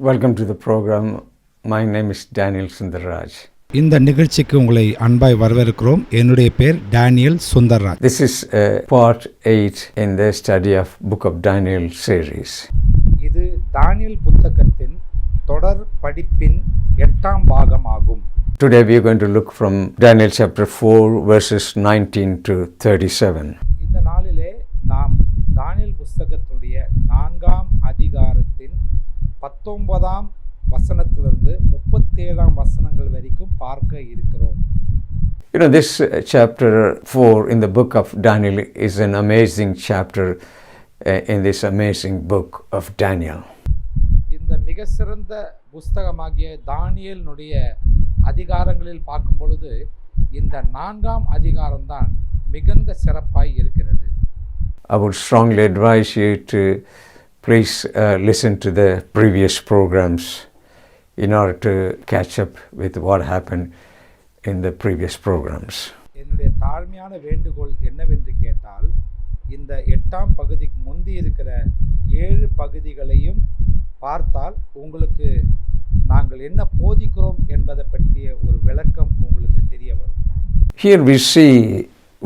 Welcome to the program. My name is Daniel Sundarraj. இந்த நிகழ்ச்சிக்கு உங்களை அன்பாய் வரவேற்கிறோம். என்னுடைய பேர் Daniel Sundarraj. This is part 8 in the study of Book of Daniel series. இது தானியேல் புத்தகத்தின் தொடர் படிப்பின் 8ஆம் பாகமாகும். Today we are going to look from Daniel chapter 4 verses 19 to 37. இந்த நாளிலே நாம் தானியேல் புத்தகத்துடைய 4ஆம் அதிகாரத்தின் 19ஆம் வசனத்திலிருந்து 37ஆம் வசனங்கள் வரைக்கும் பார்க்க இருக்கிறோம். You know, this chapter 4 in the book of Daniel is an amazing chapter in this amazing book of Daniel. இந்த மிக சிறந்த புத்தகமாகிய தானியேலினுடைய அதிகாரங்களில் பார்க்கும் பொழுது இந்த 4ஆம் அதிகாரம் தான் மிகுந்த சிறப்பாய் இருக்கிறது. I would strongly advise you to please listen to the previous programs in order to catch up with what happened in the previous programs. என்னுடைய தாழ்மையான வேண்டுகோள் என்னவென்று கேட்டால், இந்த 8ஆம் பகுதிக்கு முந்தி இருக்கிற 7 பகுதிகளையும் பார்த்தால் உங்களுக்கு நாங்கள் என்ன போதிக்கிறோம் என்பதை பற்றிய ஒரு விளக்கம் உங்களுக்கு தெரிய வரும். Here we see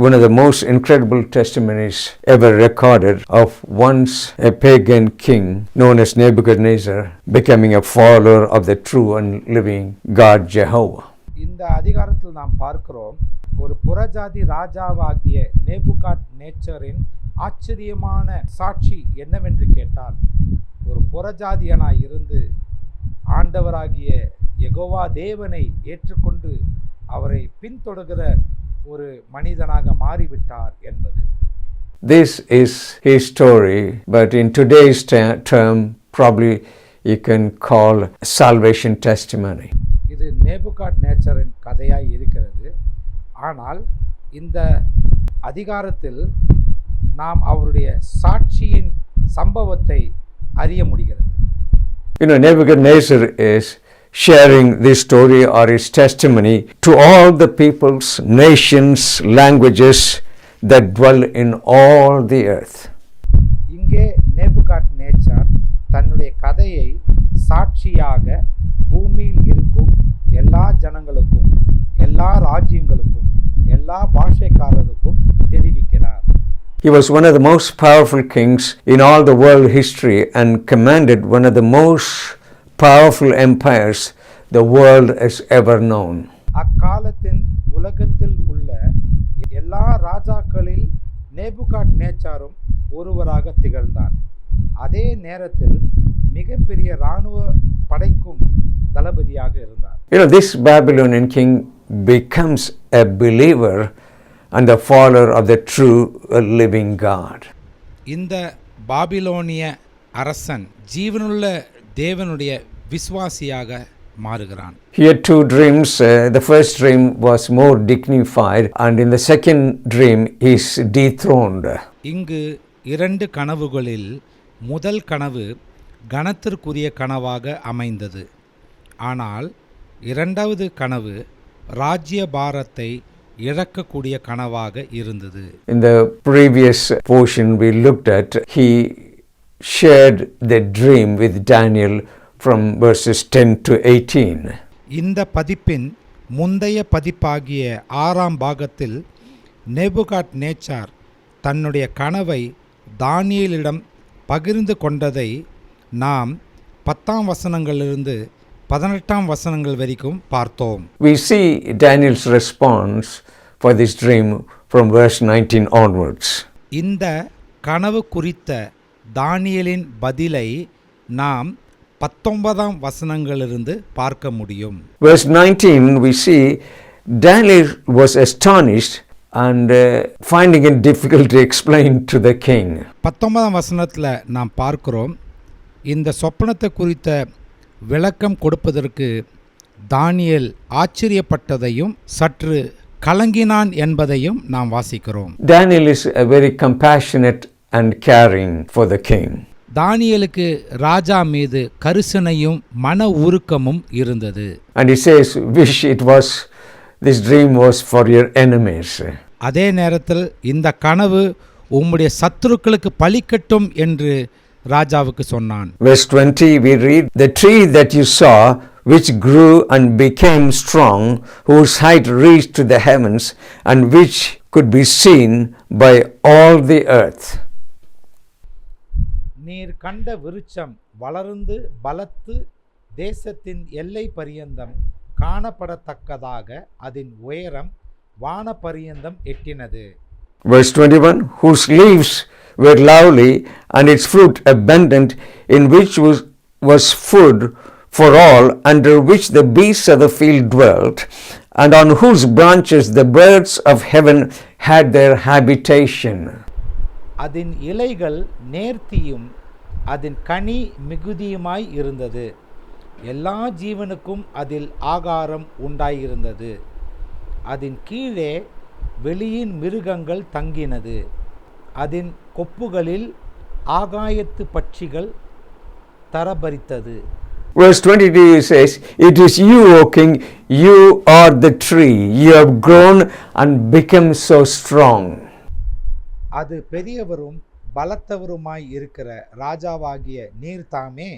one of the most incredible testimonies ever recorded of once a pagan king known as Nebuchadnezzar becoming a follower of the true and living God Jehovah. இந்த அதிகாரத்தில் நாம் பார்க்கிறோம், ஒரு புறஜாதி ராஜாவாகிய நேபுகாத்நேச்சரின் ஆச்சரியமான சாட்சி என்னவென்று கேட்டால், ஒரு புறஜாதியனாய் இருந்து ஆண்டவராகிய யெகோவா தேவனை ஏற்றுக்கொண்டு அவரை பின்தொடர்கிற ஒரு மனிதனாக மாறிவிட்டார் என்பது. This is his story, but in today's term probably you can call salvation testimony. இது நேபுகாத்நேச்சரின் கதையாய் இருக்கிறது. ஆனால் இந்த அதிகாரத்தில் நாம் அவருடைய சாட்சியின் சம்பவத்தை அறிய முடிகிறது. You know, Nebuchadnezzar is sharing this story or his testimony to all the peoples, nations, languages that dwell in all the earth. இங்கே நேபுகாத்நேச்சர் தன்னுடைய கதையை சாட்சியாக பூமியில் இருக்கும் எல்லா ஜனங்களுக்கும், எல்லா ராஜ்யங்களுக்கும், எல்லா பாஷைக்காரருக்கும் தெரிவிக்கிறார். He was one of the most powerful kings in all the world history and commanded one of the most powerful empires the world has ever known. அக்காலத்தின் உலகத்தில் உள்ள எல்லா ராஜாக்களில் நேபுகாத்நேச்சரும் ஒருவராக திகழ்ந்தார். அதே நேரத்தில் மிகப்பெரிய இராணுவ படைக்கும் தளபதியாக இருந்தார். You know, this Babylonian king becomes a believer and the follower of the true living God. இந்த பாபிலோனிய அரசன் ஜீவனுள்ள தேவனுடைய விசுவாசியாக மாறுகிறான். He had 2 dreams. The first dream was more dignified, and in the second dream he is dethroned. இங்கு 2 கனவுகளில் முதல் கனவு கனத்திற்குரிய கனவாக அமைந்தது. ஆனால் 2வது கனவு ராஜ்ய பாரத்தை இழக்கக்கூடிய கனவாக இருந்தது. In the previous portion we looked at, he shared the dream with Daniel from verses 10 to 18. இந்த பதிப்பின் முந்தைய பதிப்பாகிய 6ஆம் பாகத்தில் நேபுகாத்நேச்சர் தன்னுடைய கனவை தானியேலிடம் பகிர்ந்து கொண்டதை நாம் 10ஆம் வசனங்களிலிருந்து 18ஆம் வசனங்கள் வரைக்கும் பார்த்தோம். We see Daniel's response for this dream from verse 19 onwards. இந்த கனவு குறித்த தானியேலின் பதிலை நாம் 19ஆம் வசனங்களிலிருந்து பார்க்க முடியும். Verse 19 we see Daniel was astonished and finding it difficult to explain to the king. 19ஆம் வசனத்தில் நாம் பார்க்கிறோம், இந்த சொப்பனத்தை குறித்த விளக்கம் கொடுப்பதற்கு தானியேல் ஆச்சரியப்பட்டதையும் சற்று கலங்கினான் என்பதையும் நாம் வாசிக்கிறோம். Daniel is a very compassionate and caring for the king. தானியேலுக்கு ராஜா மீது கரிசனையும் மன உருக்கமும் இருந்தது. And he says, wish this dream was for your enemies. அதே நேரத்தில் இந்த கனவு உம்முடைய சத்துருக்களுக்கு பலிக்கட்டும் என்று ராஜாவுக்கு சொன்னான். Verse 20 we read, "The tree that you saw, which grew and became strong, whose height reached to the heavens, and which could be seen by all the earth." நீர் கண்ட விருட்சம் வளர்ந்து பலத்து தேசத்தின் எல்லை பரியந்தம் காணப்படத்தக்கதாக அதன் உயரம் வான பரியந்தம் எட்டினது. Verse 21, "Whose leaves were lovely, and its fruit abundant, in which was food for all, under which the beasts of the field dwelt, and on whose branches the birds of heaven had their habitation." அதன் இலைகள் நேர்த்தியும் அதன் கனி மிகுதியுமாய் இருந்தது. எல்லா ஜீவனுக்கும் அதில் ஆகாரம் உண்டாயிருந்தது. அதன் கீழே வெளியின் மிருகங்கள் தங்கினது. அதன் கொப்புகளில் ஆகாயத்து பட்சிகள் தரபரித்தது. Verse 22 says, "It is you, O king, you are the tree, you have grown and become so strong." அது பெரியவரும் பலத்தவருமாய் இருக்கிற ராஜாவாகிய நீர்தாமே,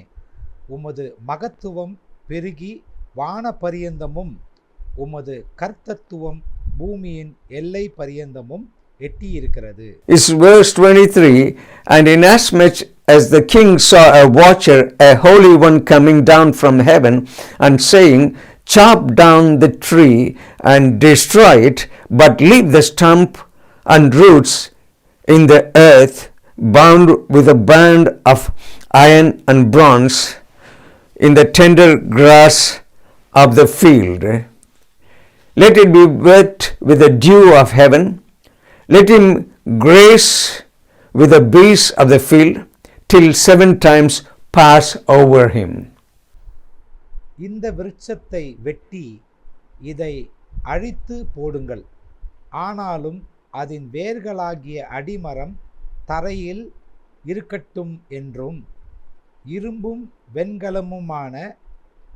உமது மகத்துவம் பெருகி வான பரியந்தமும் உமது கர்த்தத்துவம் பூமியின் எல்லை பரியந்தமும் எட்டியிருக்கிறது. It's verse 23, "And inasmuch as the king saw a watcher, a holy one, coming down from heaven, and saying, Chop down the tree and destroy it, but leave the stump and roots in the earth, bound with a band of iron and bronze, in the tender grass of the field. Let it be wet with the dew of heaven. Let him graze with the beasts of the field, till 7 times pass over him." இந்த விருட்சத்தை வெட்டி இதை அழித்து போடுங்கள். ஆனாலும் அதன் வேர்களாகிய அடிமரம் தரையில் இருக்கட்டும் என்றும், இரும்பும் வெண்கலமுமான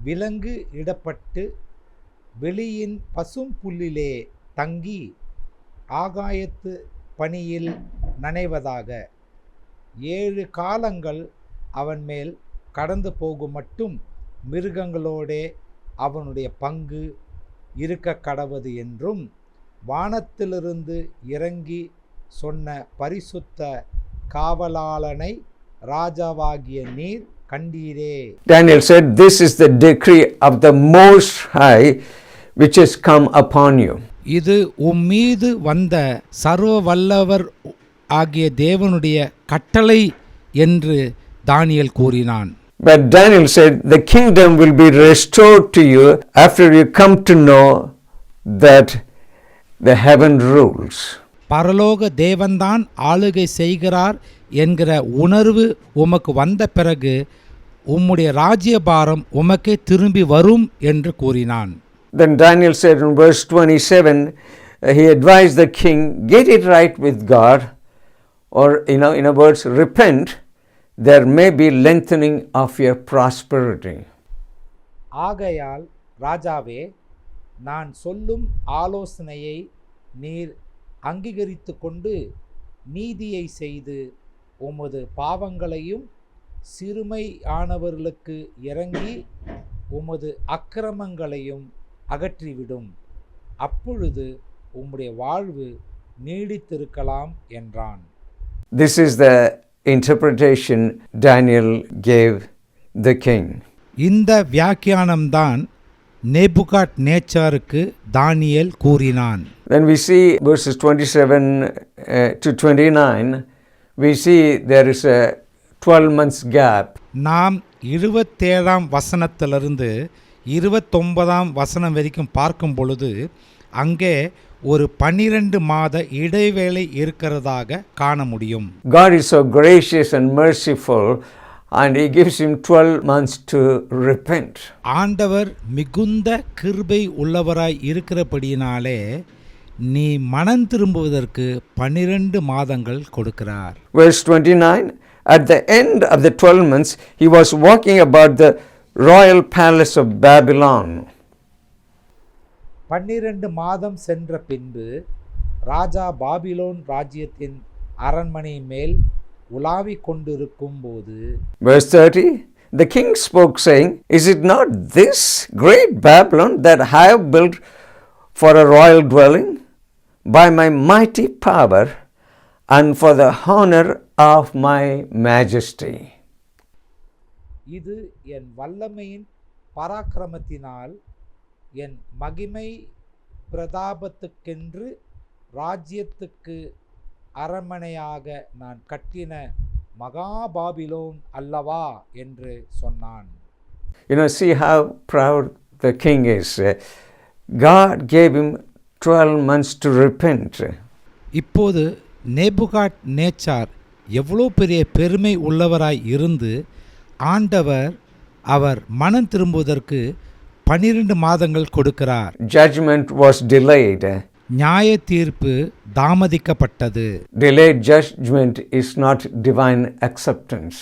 விலங்கு இடப்பட்டு வெளியின் பசும் புல்லிலே தங்கி ஆகாயத்து பனியில் நனைவதாக. 7 காலங்கள் அவன் மேல் கடந்து போகும் மட்டும் மிருகங்களோடே அவனுடைய பங்கு இருக்க கடவது என்றும் வானத்திலிருந்து இறங்கி சொன்ன பரிசுத்த காவலாளனை ராஜாவாகிய நீர் கண்டீரே. Daniel said, "This is the decree of the Most High which has come upon you." இது உம்மீது வந்த சர்வ வல்லவர் ஆகிய தேவனுடைய கட்டளை என்று தானியேல் கூறினான். But Daniel said, "The kingdom will be restored to you after you come to know that the heaven rules." பரலோக தேவன்தான் ஆளுகை செய்கிறார் என்கிற உணர்வு உமக்கு வந்த பிறகு உம்முடைய ராஜ்யபாரம் உமக்கே திரும்பி வரும் என்று கூறினான். Then Daniel said in verse 27, he advised the king, get it right with God, or in other words, repent, there may be lengthening of your prosperity. ஆகையால் ராஜாவே, நான் சொல்லும் ஆலோசனையை நீர் அங்கீகரித்து கொண்டு நீதியை செய்து உமது பாவங்களையும் சிறுமையானவர்களுக்கு இறங்கி உமது அக்கிரமங்களையும் அகற்றிவிடும். அப்பொழுது உம்முடைய வாழ்வு நீடித்திருக்கலாம் என்றான். This is the interpretation Daniel gave the king. இந்த வியாக்கியானம்தான் நேபுகாட் நேச்சாருக்கு தானியேல் கூறினான். When we see verses 27 to 29, we see there is a 12 months gap. நாம் 27ஆம் வசனத்திலிருந்து 29ஆம் வசனம் வரைக்கும் பார்க்கும் பொழுது அங்கே ஒரு 12 மாத இடைவேளை இருக்கிறதாக காண முடியும். God is so gracious and merciful, and he gives him 12 months to repent. ஆண்டவர் மிகுந்த கிருபை உள்ளவராய் இருக்கிறபடியினாலே நீ மனம் திரும்புவதற்கு 12 மாதங்கள் கொடுக்கிறார். Verse 29, at the end of the 12 months, he was walking about the royal palace of Babylon. 12 மாதம் சென்ற பின்பு ராஜா பாபிலோன் ராஜ்யத்தின் அரண்மனை மேல் உலாவிக் கொண்டிருக்கும் போது Verse 30, the king spoke, saying, Is it not this great Babylon that I have built for a royal dwelling by my mighty power and for the honor of my majesty? இது என் வல்லமையின் பராக்கிரமத்தினால் என் மகிமை பிரதாபத்துக்கென்று ராஜ்யத்துக்கு அரண்மனையாக நான் கட்டின மகாபாபிலோன் அல்லவா என்று சொன்னான். See how proud the king is. God gave him 12 months to repent. இப்போது நேபுகாட் நேச்சார் எவ்வளோ பெரிய பெருமை உள்ளவராய் இருந்து ஆண்டவர் அவர் மனம் திரும்புவதற்கு 12 மாதங்கள் கொடுக்கிறார். Judgment was delayed. நியாய தீர்ப்பு தாமதிக்கப்பட்டது. Delayed judgment is not divine acceptance.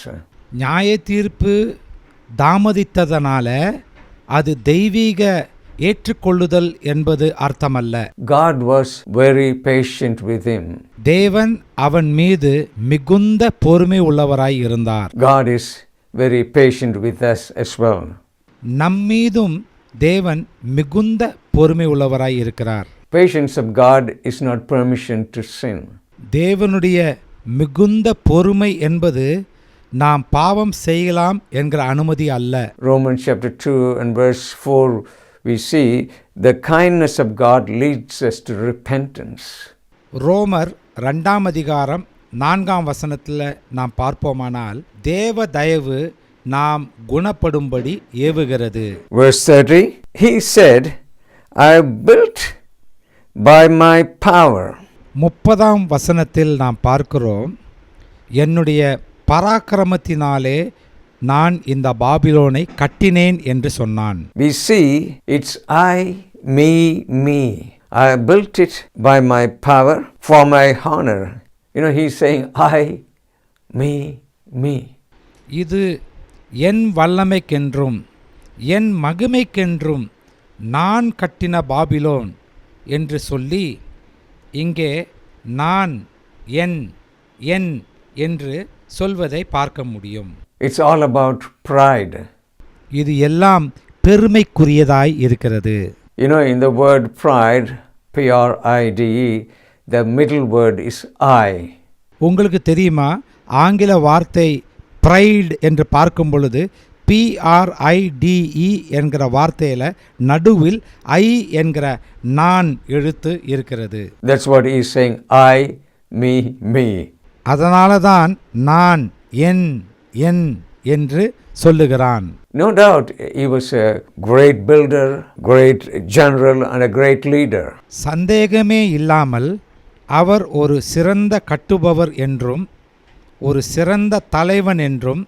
நியாய தீர்ப்பு தாமதித்ததனால அது தெய்வீக ஏற்றுக்கொள்ளுதல் என்பது அர்த்தமல்ல. God was very patient with him. தேவன் அவன் மீது மிகுந்த பொறுமை உள்ளவராய் இருந்தார். God is very patient with us as well. நம்மீதும் தேவன் மிகுந்த பொறுமை உள்ளவராய் இருக்கிறார். Patience of God is not permission to sin. தேவனுடைய மிகுந்த பொறுமை என்பது நாம் பாவம் செய்யலாம் என்கிற அனுமதி அல்ல. Romans chapter 2 and verse 4 we see the kindness of God leads us to repentance. ரோமர் 2ஆம் அதிகாரம் 4ஆம் வசனத்தில் நாம் பார்ப்போமானால் தேவ தயவு நாம் குணப்படும்படி ஏவுகிறது. Verse 30, he said, I built by my power. 30ஆம் வசனத்தில் நாம் பார்க்கிறோம், என்னுடைய பராக்கிரமத்தினாலே நான் இந்த பாபிலோனை கட்டினேன் என்று சொன்னான். We see it's I, me. I built it by my power for my honor. He's saying I, me. இது என் வல்லமைக்கென்றும் என் மகிமைக்கென்றும் நான் கட்டின பாபிலோன் என்று சொல்லி இங்கே நான் என் என்று சொல்வதை பார்க்க முடியும். It's all about pride. இது எல்லாம் பெருமைக்குரியதாய் இருக்கிறது. In the word pride, P-R-I-D-E, the middle word is I. உங்களுக்கு தெரியுமா, ஆங்கில வார்த்தை ப்ரைட் என்று பார்க்கும் பொழுது PRIDE என்கிற வார்த்தையில் நடுவில் I என்கிற நான் எழுத்து இருக்கிறது. That's what he is saying, I, me. அதனால தான் நான் என் என்று சொல்லுகிறான். No doubt he was a great builder, great general and a great leader. சந்தேகமே இல்லாமல் அவர் ஒரு சிறந்த கட்டுபவர் என்றும் ஒரு சிறந்த தலைவன் என்றும்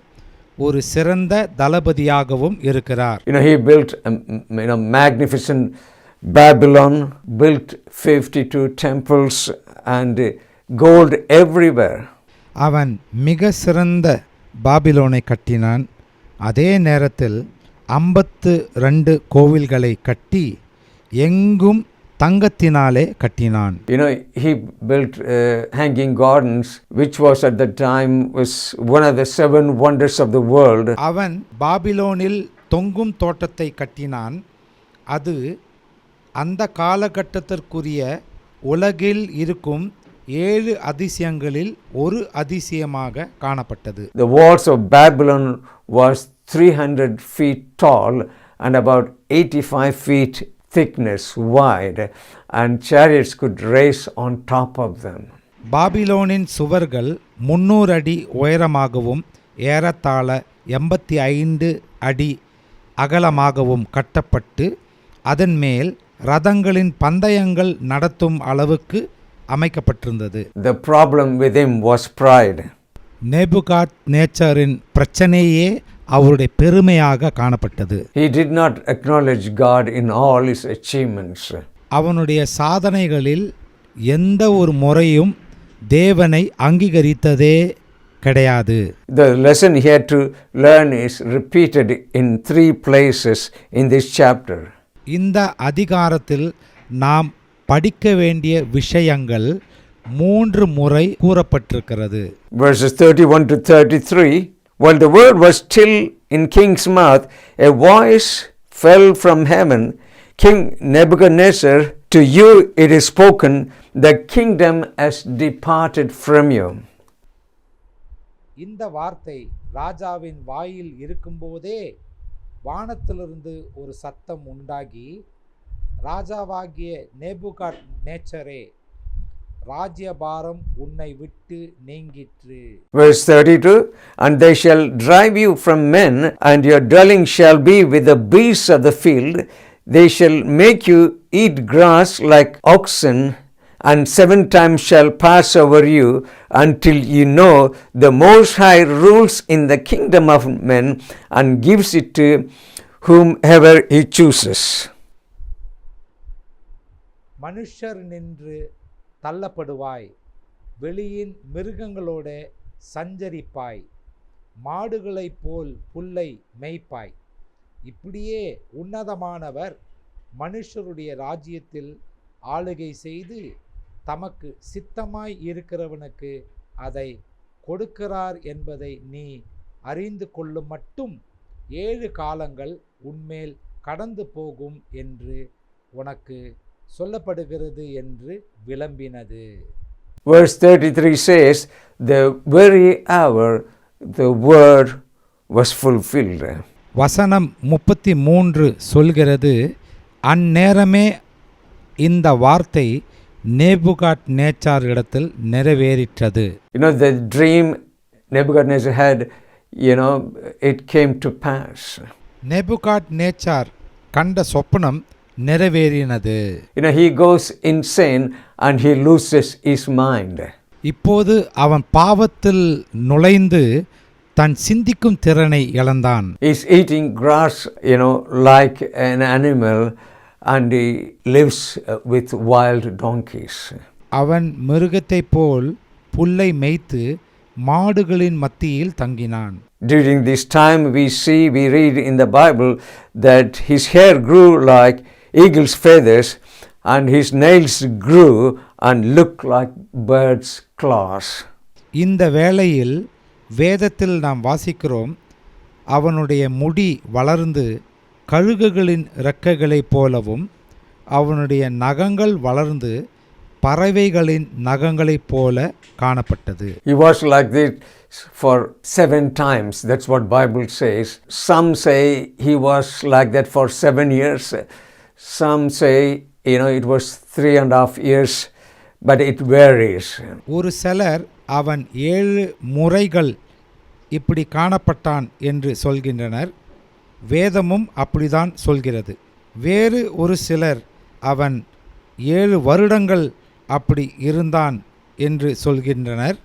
ஒரு சிறந்த தளபதியாகவும் இருக்கிறார். He built a magnificent Babylon, built 52 temples and gold everywhere. அவன் மிக சிறந்த பாபிலோனை கட்டினான். அதே நேரத்தில் 52 கோவில்களை கட்டி எங்கும் தங்கத்தினாலே கட்டினான். He built hanging gardens, which was at the time was one of the 7 wonders of the world. அவன் பாபிலோனில் தொங்கும் தோட்டத்தை கட்டினான். அது அந்த காலகட்டத்திற்குரிய உலகில் இருக்கும் 7 அதிசயங்களில் ஒரு அதிசயமாக காணப்பட்டது. The walls of Babylon was 300 feet tall and about 85 feet thickness wide, and chariots could race on top of them. பாபிலோனின் சுவர்கள் 300 அடி உயரமாகவும் ஏறத்தாழ 85 அடி அகலமாகவும் கட்டப்பட்டு அதன் மேல் ரதங்களின் பந்தயங்கள் நடத்தும் அளவுக்கு அமைக்கப்பட்டிருந்தது. The problem with him was pride. நேபுகாத் நேச்சாரின் பிரச்சனையே அவருடைய பெருமையாக காணப்பட்டது. He did not acknowledge God in all his achievements. அவனுடைய சாதனைகளில் எந்த ஒரு முறையும் தேவனை அங்கீகரித்ததே கிடையாது. The lesson he had to learn is repeated in 3 places in this chapter. இந்த அதிகாரத்தில் நாம் படிக்க வேண்டிய விஷயங்கள் 3 முறை கூறப்பட்டிருக்கிறது. Verses 31 to 33, while the word was still in king's mouth, a voice fell from heaven, King Nebuchadnezzar, to you it is spoken, the kingdom has departed from you. இந்த வார்த்தை ராஜாவின் வாயில் இருக்கும்போதே வானத்திலிருந்து ஒரு சத்தம் உண்டாகி, ராஜாவாகிய நேபுகாத்நேச்சரே, ராஜ்யபாரம் உன்னை விட்டு நீங்கிற்று. Verse 32, and they shall drive you from men, and your dwelling shall be with the beasts of the field. They shall make you eat grass like oxen, and 7 times shall pass over you, until you know the Most High rules in the kingdom of men, and gives it to whomever he chooses. மனுஷர் நின்று தள்ளப்படுவாய், வெளியின் மிருகங்களோட சஞ்சரிப்பாய், மாடுகளைப் போல் புல்லை மேய்ப்பாய். இப்படியே உன்னதமானவர் மனுஷருடைய ராஜ்யத்தில் ஆளுகை செய்து தமக்கு சித்தமாய் இருக்கிறவனுக்கு அதை கொடுக்கிறார் என்பதை நீ அறிந்து கொள்ளும் மட்டும் 7 காலங்கள் உன்மேல் கடந்து போகும் என்று உனக்கு சொல்லப்படுகிறது என்று விளம்பினது. Verse 33 says, the very hour the word was fulfilled. வசனம் 33 சொல்கிறது, அந்நேரமே இந்த வார்த்தை நேபுகாத்நேச்சார் இடத்தில் நிறைவேறிற்றது. The dream Nebuchadnezzar had, it came to pass. Nebuchadnezzar கண்ட சொப்பனம் நிறைவேறினது. He goes insane and he loses his mind. இப்போது அவன் பாவத்தில் நுழைந்து தன் சிந்திக்கும் திறனை இழந்தான். He is eating grass, like an animal, and he lives with wild donkeys. அவன் மிருகத்தைப் போல் புல்லை மேய்த்து மாடுகளின் மத்தியில் தங்கினான். During this time we read in the Bible that his hair grew like eagle's feathers, and his nails grew and looked like birds' claws. இந்த வேளையில் வேதத்தில் நாம் வாசிக்கிறோம், அவனுடைய முடி வளர்ந்து கழுகுகளின் இறக்கைகளைப் போலவும், அவனுடைய நகங்கள் வளர்ந்து பறவைகளின் நகங்களைப் போல காணப்பட்டது. He was like this for 7 times. That's what Bible says. Some say he was like that for 7 years. Some say, it was 3.5 years, but it varies. ஒரு சிலர் அவன் 7 முறைகள் இப்படி காணப்பட்டான் என்று சொல்கின்றனர். வேதமும் அப்படிதான் சொல்கிறது. வேறு ஒரு சிலர் அவன் 7 வருடங்கள் அப்படி இருந்தான் என்று சொல்கின்றனர்.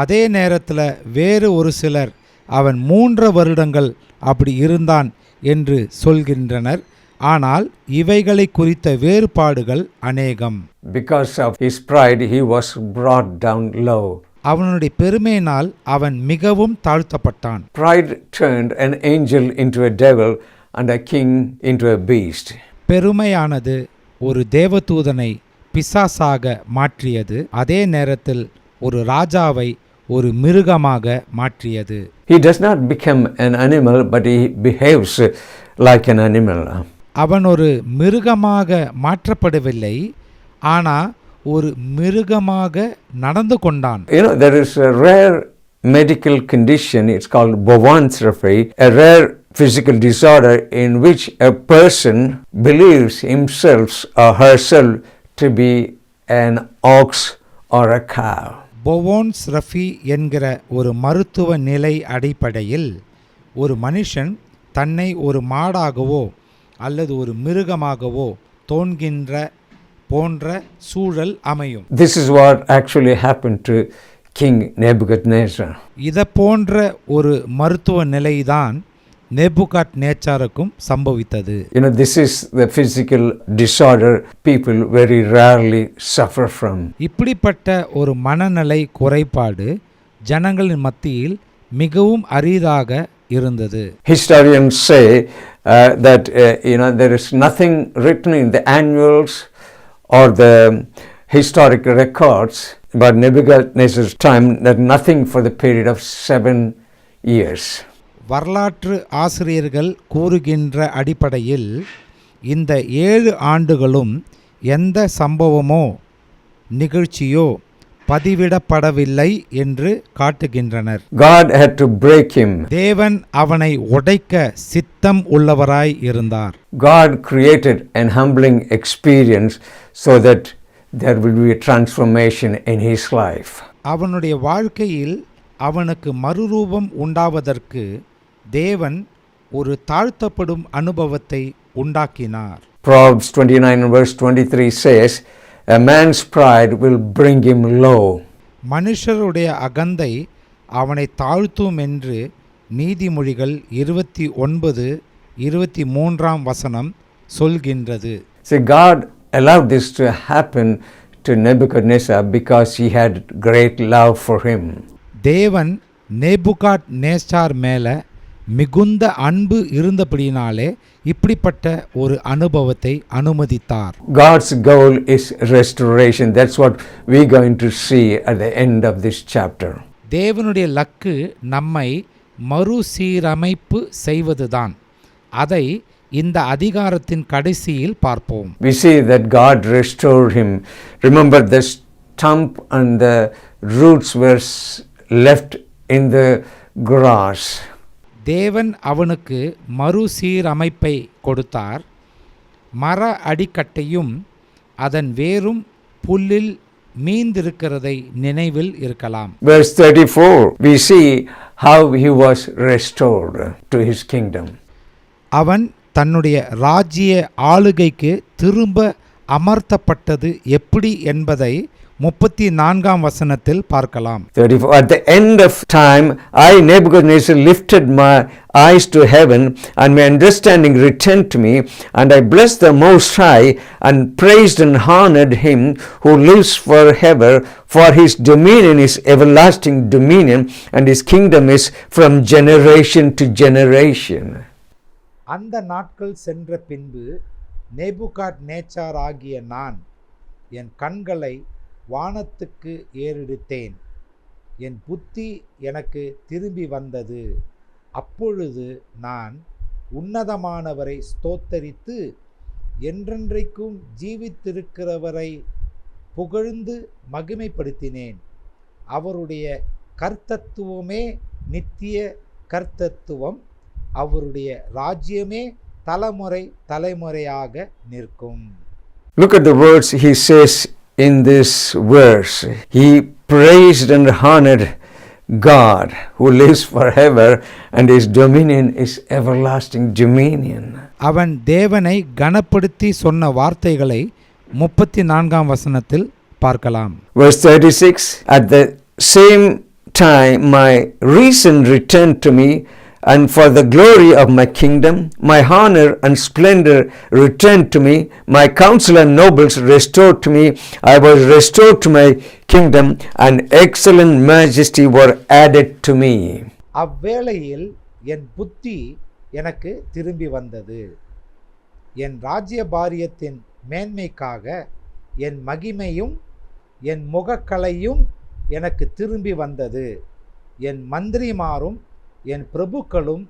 அதே நேரத்தில் வேறு ஒரு சிலர் அவன் 3 வருடங்கள் அப்படி இருந்தான் என்று சொல்கின்றனர். ஆனால் இவைகளை குறித்த வேறுபாடுகள் அநேகம். Because of his pride he was brought down low. அவனுடைய பெருமையினால் அவன் மிகவும் தாழ்த்தப்பட்டான். Pride turned an angel into a devil and a king into a beast. பெருமையானது ஒரு தேவதூதனை பிசாசாக மாற்றியது, அதே நேரத்தில் ஒரு ராஜாவை ஒரு மிருகமாக மாற்றியது. He does not become an animal, but he behaves like an animal. அவன் ஒரு மிருகமாக மாற்றப்படவில்லை, ஆனால் ஒரு மிருகமாக நடந்து கொண்டான். There is a rare medical condition, it's called Bowen's rophy, a rare physical disorder in which a person believes himself or herself to be an ox or a cow. போவோன்ஸ் Rafi என்கிற ஒரு மருத்துவ நிலை அடிப்படையில் ஒரு மனுஷன் தன்னை ஒரு மாடாகவோ அல்லது ஒரு மிருகமாகவோ தோன்கின்ற போன்ற சூழல் அமையும். This is what actually happened to King Nebuchadnezzar. இதை போன்ற ஒரு மருத்துவ நிலைதான் நேபுகாத்நேச்சாருக்கும் சம்பவித்தது. This is the physical disorder people very rarely suffer from. இப்படிப்பட்ட ஒரு மனநிலை குறைபாடு ஜனங்களின் மத்தியில் மிகவும் அரிதாக இருந்தது. Historians say that there is nothing written in the annuals or the historic records about Nebuchadnezzar's time, that nothing for the period of 7 years. வரலாற்று ஆசிரியர்கள் கூறுகின்ற அடிப்படையில் இந்த 7 ஆண்டுகளும் எந்த சம்பவமோ நிகழ்ச்சியோ பதிவிடப்படவில்லை என்று காட்டுகின்றனர். God had to break him. தேவன் அவனை உடைக்க சித்தம் உள்ளவராய் இருந்தார். God created an humbling experience so that there will be a transformation in his life. அவனுடைய வாழ்க்கையில் அவனுக்கு மறுரூபம் உண்டாவதற்கு தேவன் ஒரு தாழ்த்தப்படும் அனுபவத்தை உண்டாக்கினார். Proverbs 29 and verse 23 says, a man's pride will bring him low. மனுஷருடைய அகந்தை அவனை தாழ்த்தும் என்று நீதிமொழிகள் 29:23 வசனம் சொல்கின்றது. See, God allowed this to happen to Nebuchadnezzar because he had great love for him. தேவன் நேபுகாத்நேச்சார் மேல மிகுந்த அன்பு இருந்தபடினாலே இப்படிப்பட்ட ஒரு அனுபவத்தை அனுமதித்தார். God's goal is restoration. That's what we're going to see at the end of this chapter. தேவனுடைய luck நம்மை மறுசீரமைப்பு செய்வதுதான். அதை இந்த அதிகாரத்தின் கடைசியில் பார்ப்போம். We see that God restored him. Remember, the stump and the roots were left in the grass. தேவன் அவனுக்கு மறுசீரமைப்பை கொடுத்தார். மர அடிக்கட்டையும் அதன் வேரும் புல்லில் மீந்திருக்கிறதை நினைவில் இருக்கலாம். Verse 34, we see how he was restored to his kingdom. அவன் தன்னுடைய ராஜ்ய ஆளுகைக்கு திரும்ப அமர்த்தப்பட்டது எப்படி என்பதை 34 வசனத்தில் பார்க்கலாம். 34, at the end of time, I, Nebuchadnezzar, lifted my eyes to heaven, and my understanding returned to me, and I blessed the Most High, and praised and honored him who lives forever, for his dominion is everlasting dominion, and his kingdom is from generation to generation. அந்த நாட்கள் சென்ற பின்பு Nebuchadnezzar ஆகிய நான் என் கண்களை வானத்துக்கு ஏறெடுத்தேன். என் புத்தி எனக்கு திரும்பி வந்தது. அப்பொழுது நான் உன்னதமானவரை ஸ்தோத்தரித்து என்றென்றைக்கும் ஜீவித்திருக்கிறவரை புகழ்ந்து மகிமைப்படுத்தினேன். அவருடைய கர்த்தத்துவமே நித்திய கர்த்தத்துவம், அவருடைய ராஜ்யமே தலைமுறை தலைமுறையாக நிற்கும். Look at the words he says in this verse. He praised and honored God who lives forever, and his dominion is everlasting dominion. அவன் தேவனை கனப்படுத்தி சொன்ன வார்த்தைகளை 34 வசனத்தில் பார்க்கலாம். Verse 36, at the same time my reason returned to me, and for the glory of my kingdom, my honor and splendor returned to me, my counsel and nobles restored to me, I was restored to my kingdom, and excellent majesty were added to me. அவ்வேளையில் என் புத்தி எனக்கு திரும்பி வந்தது. என் ராஜ்யபாரியத்தின் மேன்மைக்காக என் மகிமையும் என் முகக்கலையும் எனக்கு திரும்பி வந்தது. என் மந்திரிமாரும் என் பிரபுக்களும்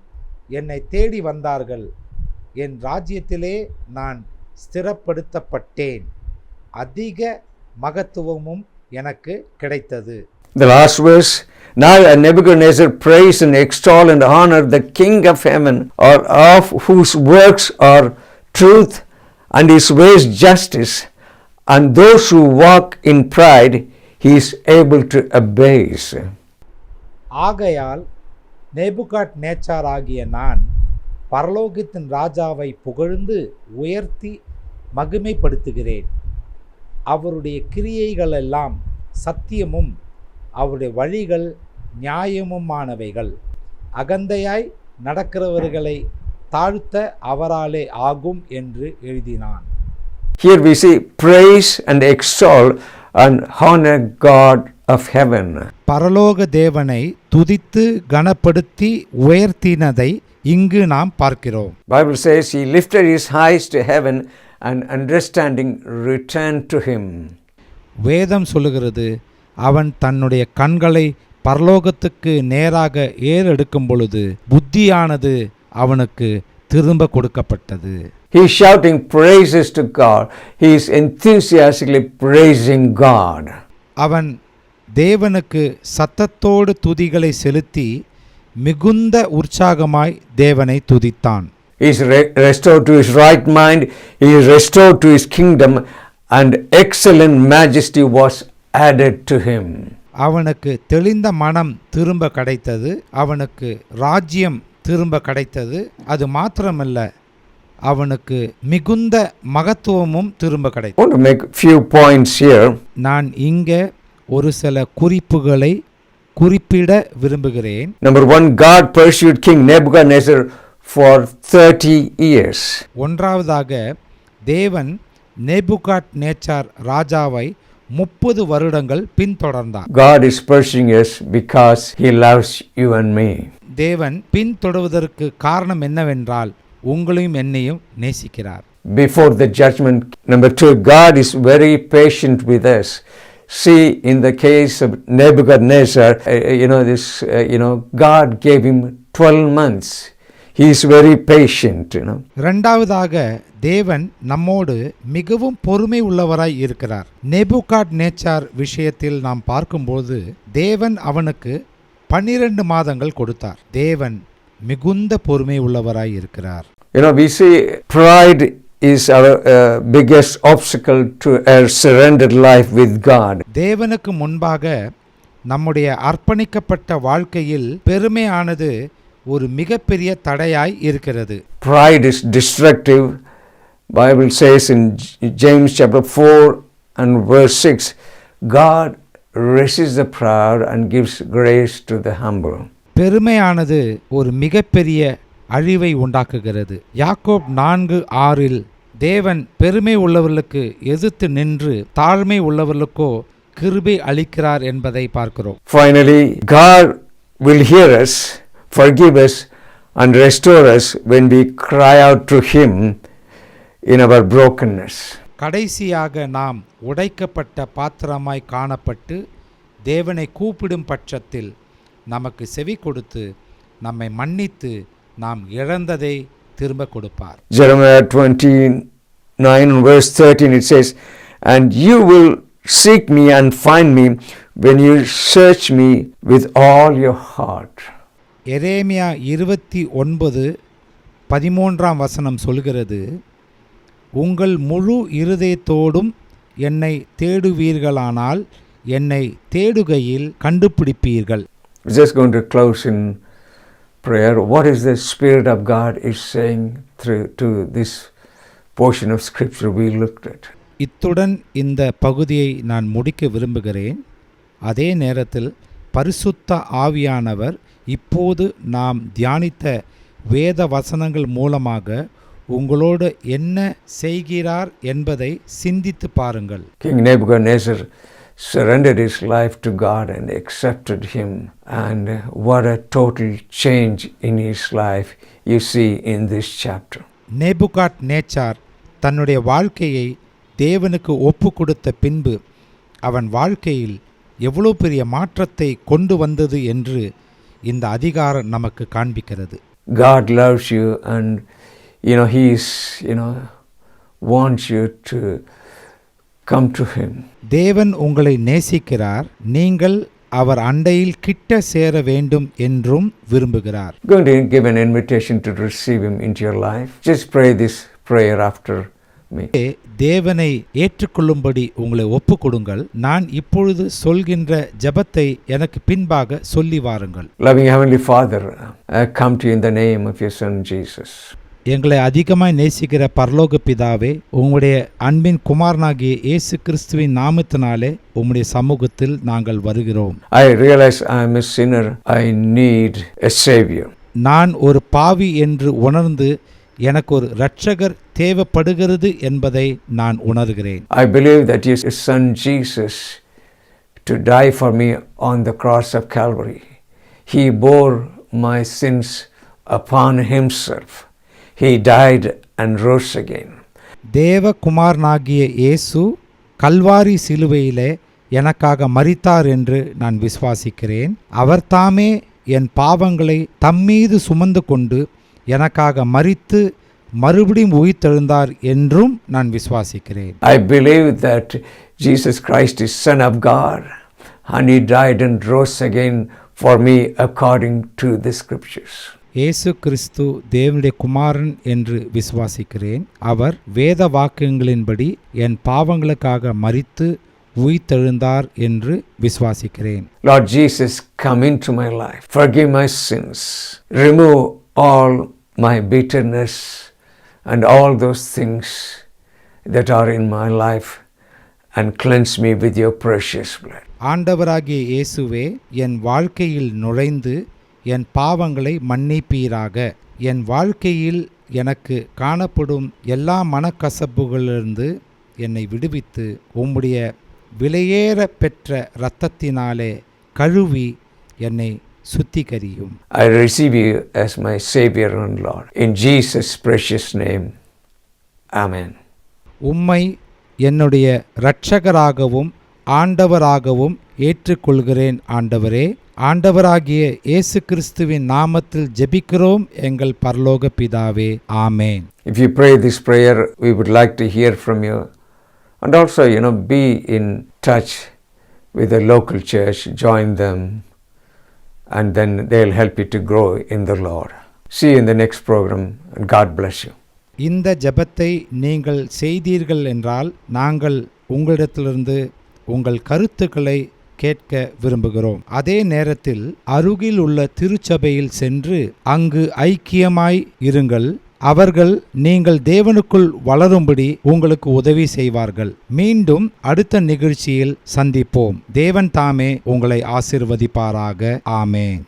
என்னை தேடி வந்தார்கள். என் ராஜ்யத்திலே நான் ஸ்திரப்படுத்தப்பட்டேன். அதிக மகத்துவமும் எனக்கு கிடைத்தது. The last verse, now Nebuchadnezzar praised and extolled and honored the King of heaven, or of whose works are truth and his ways justice, and those who walk in pride he is able to abase. ஆகையால் Nebuchadnezzar ஆகிய நான் பரலோகத்தின் ராஜாவை புகழ்ந்து உயர்த்தி மகிமைப்படுத்துகிறேன். அவருடைய கிரியைகளெல்லாம் சத்தியமும் அவருடைய வழிகள் நியாயமுமானவைகள். அகந்தையாய் நடக்கிறவர்களை தாழ்த்த அவராலே ஆகும் என்று எழுதினான். Here we see praise and extol and honor God of heaven. பரலோக தேவனை துதித்து கனப்படுத்தி உயர்த்தினதை இங்கு நாம் பார்க்கிறோம். Bible says he lifted his eyes to heaven and understanding returned to him. வேதம் சொல்லுகிறது அவன் தன்னுடைய கண்களை பரலோகத்துக்கு நேராக ஏறெடுக்கும் பொழுது புத்தியானது அவனுக்கு திரும்ப கொடுக்கப்பட்டது. He is shouting praises to God. He is enthusiastically praising God. அவன் தேவனுக்கு சத்தத்தோடு துதிகளை செலுத்தி மிகுந்த உற்சாகமாய் தேவனை துதித்தான். He is restored to his right mind. He is restored to his kingdom, and excellent majesty was added to him. அவனுக்கு தெளிந்த மனம் திரும்ப கிடைத்தது, அவனுக்கு ராஜ்யம் திரும்ப கிடைத்தது. அது மாத்திரமல்ல, அவனுக்கு மிகுந்த மகத்துவமும் திரும்ப கிடைத்தது. I want to make a few points here. நான் இங்கே ஒரு சில குறிப்புகளை குறிப்பிட விரும்புகிறேன். Number one, God pursued King Nebuchadnezzar for 30 years. ஒன்றாவதாக, தேவன் நேபுகாத்நேச்சார் ராஜாவை 30 வருடங்கள் பின்தொடர்ந்தார். God is pursuing us because He loves you and me. தேவன் பின்தொடர்வதற்கு காரணம் என்னவென்றால் உங்களையும் என்னையும் நேசிக்கிறார். Before the judgment. Number two, God is very patient with us. See, in the case of Nebuchadnezzar, God gave him 12 months. He is very patient, இரண்டாவதாக, தேவன் நம்மோடு மிகவும் பொறுமை உள்ளவராய் இருக்கிறார். நேபுகாத்நேச்சார் விஷயத்தில் நாம் பார்க்கும்போது தேவன் அவனுக்கு 12 மாதங்கள் கொடுத்தார். தேவன் மிகுந்த பொறுமை உள்ளவராய் இருக்கிறார். We see pride is our biggest obstacle to a surrendered life with God. தேவனுக்கு முன்பாக நம்முடைய அர்ப்பணிக்கப்பட்ட வாழ்க்கையில் பெருமையானது ஒரு மிகப்பெரிய தடையாய் இருக்கிறது. Pride is destructive. Bible says in James chapter 4 and verse 6, God resists the proud and gives grace to the humble. பெருமையானது ஒரு மிகப்பெரிய அழிவை உண்டாக்குகிறது. யாக்கோப் 4:6 தேவன் பெருமை உள்ளவர்களுக்கு எதிர்த்து நின்று தாழ்மை உள்ளவர்களுக்கோ கிருபை அளிக்கிறார் என்பதை பார்க்கிறோம். Finally, God will hear us, forgive us and restore us when we cry out to Him in our brokenness. கடைசியாக நாம் உடைக்கப்பட்ட பாத்திரமாய் காணப்பட்டு தேவனை கூப்பிடும் பட்சத்தில் நமக்கு செவி கொடுத்து நம்மை மன்னித்து நாம் இழந்ததை திரும்ப கொடுப்பார். Jeremiah 29 verse 13 it says, and you will seek me and find me when you search me with all your heart. எரேமியா 29:13 சொல்கிறது, உங்கள் முழு இருதயத்தோடும் என்னை தேடுவீர்களானால் என்னை தேடுகையில் கண்டுபிடிப்பீர்கள். We're just going to close in prayer. What is the Spirit of God is saying through to this portion of Scripture we looked at? இத்துடன் இந்த பகுதியை நான் முடிக்க விரும்புகிறேன். அதே நேரத்தில் பரிசுத்த ஆவியானவர் இப்போது நாம் தியானித்த வேத வசனங்கள் மூலமாக உங்களோடு என்ன செய்கிறார் என்பதை சிந்தித்து பாருங்கள். King Nebuchadnezzar surrendered his life to God and accepted Him, and what a total change in his life you see in this chapter. Nebuchadnezzar தன்னுடைய வாழ்க்கையை தேவனுக்கு ஒப்பு கொடுத்த பின்பு அவன் வாழ்க்கையில் எவ்வளோ பெரிய மாற்றத்தை கொண்டு வந்தது என்று இந்த அதிகாரம் நமக்கு காண்பிக்கிறது. God loves you, and He is, wants you to come to Him. தேவன் உங்களை நேசிக்கிறார், நீங்கள் அவர் அண்டையில் கிட்ட சேர வேண்டும் என்றும் விரும்புகிறார். Going to give an invitation to receive Him into your life. Just pray this prayer after me. தேவனை ஏற்றுக்கொள்ளும்படி உங்களை ஒப்பு கொடுங்கள். நான் இப்பொழுது சொல்கின்ற ஜெபத்தை எனக்கு பின்பாக சொல்லி வாருங்கள். Loving Heavenly Father, I come to you in the name of your Son Jesus. எங்களை அதிகமாய் நேசிக்கிற பரலோக பிதாவே, உங்களுடைய அன்பின் குமாரனாகிய இயேசு கிறிஸ்துவின் நாமத்தினாலே உம்முடைய சமூகத்தில் நாங்கள் வருகிறோம். I realize I am a sinner. I need a Savior. நான் ஒரு பாவி என்று உணர்ந்து எனக்கு ஒரு இரட்சகர் தேவைப்படுகிறது என்பதை நான் உணர்கிறேன். I believe that your Son Jesus to die for me on the cross of Calvary. He bore my sins upon Himself. He died and rose again. தேவகுமாரனாகிய இயேசு கல்வாரி சிலுவையிலே எனக்காக மரித்தார் என்று நான் விசுவாசிக்கிறேன். அவர்தாமே என் பாவங்களை தம்மீது சுமந்து கொண்டு எனக்காக மரித்து மறுபடியும் உயிர்த்தெழுந்தார் என்றும் நான் விசுவாசிக்கிறேன். I believe that Jesus Christ is Son of God and He died and rose again for me according to the Scriptures. இயேசு கிறிஸ்து தேவனுடைய குமாரன் என்று விசுவாசிக்கிறேன். அவர் வேத வாக்கியங்களின்படி என் பாவங்களுக்காக மரித்து உயிர்த்தெழுந்தார் என்று விசுவாசிக்கிறேன். Lord Jesus, come into my life. Forgive my sins. Remove all my bitterness and all those things that are in my life and cleanse me with your precious blood. ஆண்டவராகிய இயேசுவே, என் வாழ்க்கையில் நுழைந்து என் பாவங்களை மன்னிப்பீராக. என் வாழ்க்கையில் எனக்கு காணப்படும் எல்லா மனக்கசப்புகளிலிருந்து என்னை விடுவித்து உம்முடைய விலையேற பெற்ற இரத்தத்தினாலே கழுவி என்னை சுத்திகரியும். I receive you as my Savior and Lord. In Jesus' precious name, Amen. உம்மை என்னுடைய இரட்சகராகவும் ஆண்டவராகவும் ஏற்றுக்கொள்கிறேன் ஆண்டவரே. ஆண்டவராகிய இயேசு கிறிஸ்துவின் நாமத்தில் ஜெபிக்கிறோம் எங்கள் பரலோக பிதாவே. ஆமென். If you pray this prayer, we would like to hear from you. And also, be in touch with the local church, join them, and then they'll help you to grow in the Lord. See you in the next program, and God bless you. இந்த ஜெபத்தை நீங்கள் செய்தீர்கள் என்றால் நாங்கள் உங்களிடத்திலிருந்து உங்கள் கருத்துக்களை கேட்க விரும்புகிறோம். அதே நேரத்தில் அருகில் உள்ள திருச்சபையில் சென்று அங்கு ஐக்கியமாய் இருங்கள். அவர்கள் நீங்கள் தேவனுக்குள் வளரும்படி உங்களுக்கு உதவி செய்வார்கள். மீண்டும் அடுத்த நிகழ்ச்சியில் சந்திப்போம். தேவன் தாமே உங்களை ஆசீர்வதிப்பாராக. ஆமென்.